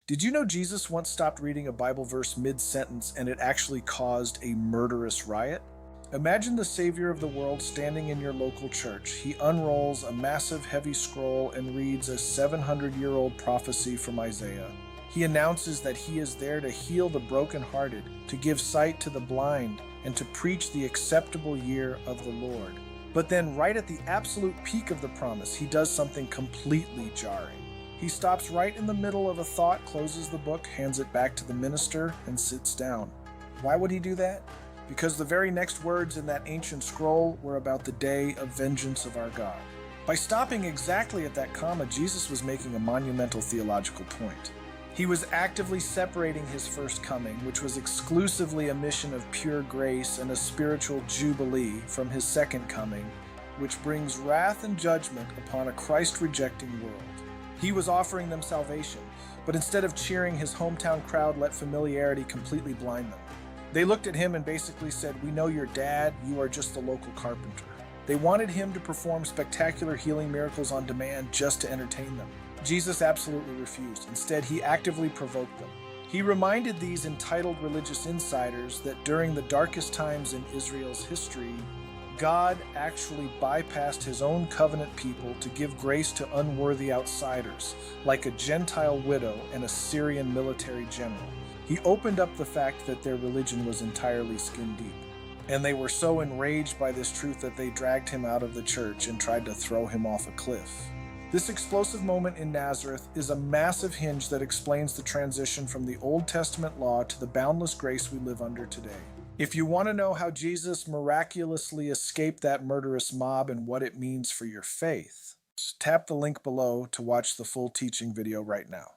Did you know Jesus once stopped reading a Bible verse mid-sentence and it actually caused a murderous riot? Imagine the Savior of the world standing in your local church. He unrolls a massive heavy scroll and reads a 700-year-old prophecy from Isaiah. He announces that he is there to heal the brokenhearted, to give sight to the blind, and to preach the acceptable year of the Lord. But then, right at the absolute peak of the promise, he does something completely jarring. He stops right in the middle of a thought, closes the book, hands it back to the minister, and sits down. Why would he do that? Because the very next words in that ancient scroll were about the day of vengeance of our God. By stopping exactly at that comma, Jesus was making a monumental theological point. He was actively separating his first coming, which was exclusively a mission of pure grace and a spiritual jubilee, from his second coming, which brings wrath and judgment upon a Christ-rejecting world. He was offering them salvation, but instead of cheering, his hometown crowd let familiarity completely blind them. They looked at him and basically said, "We know your dad, you are just the local carpenter." They wanted him to perform spectacular healing miracles on demand just to entertain them. Jesus absolutely refused. Instead, he actively provoked them. He reminded these entitled religious insiders that during the darkest times in Israel's history, God actually bypassed his own covenant people to give grace to unworthy outsiders, like a Gentile widow and a Syrian military general. He opened up the fact that their religion was entirely skin deep. And they were so enraged by this truth that they dragged him out of the church and tried to throw him off a cliff. This explosive moment in Nazareth is a massive hinge that explains the transition from the Old Testament law to the boundless grace we live under today. If you want to know how Jesus miraculously escaped that murderous mob and what it means for your faith, tap the link below to watch the full teaching video right now.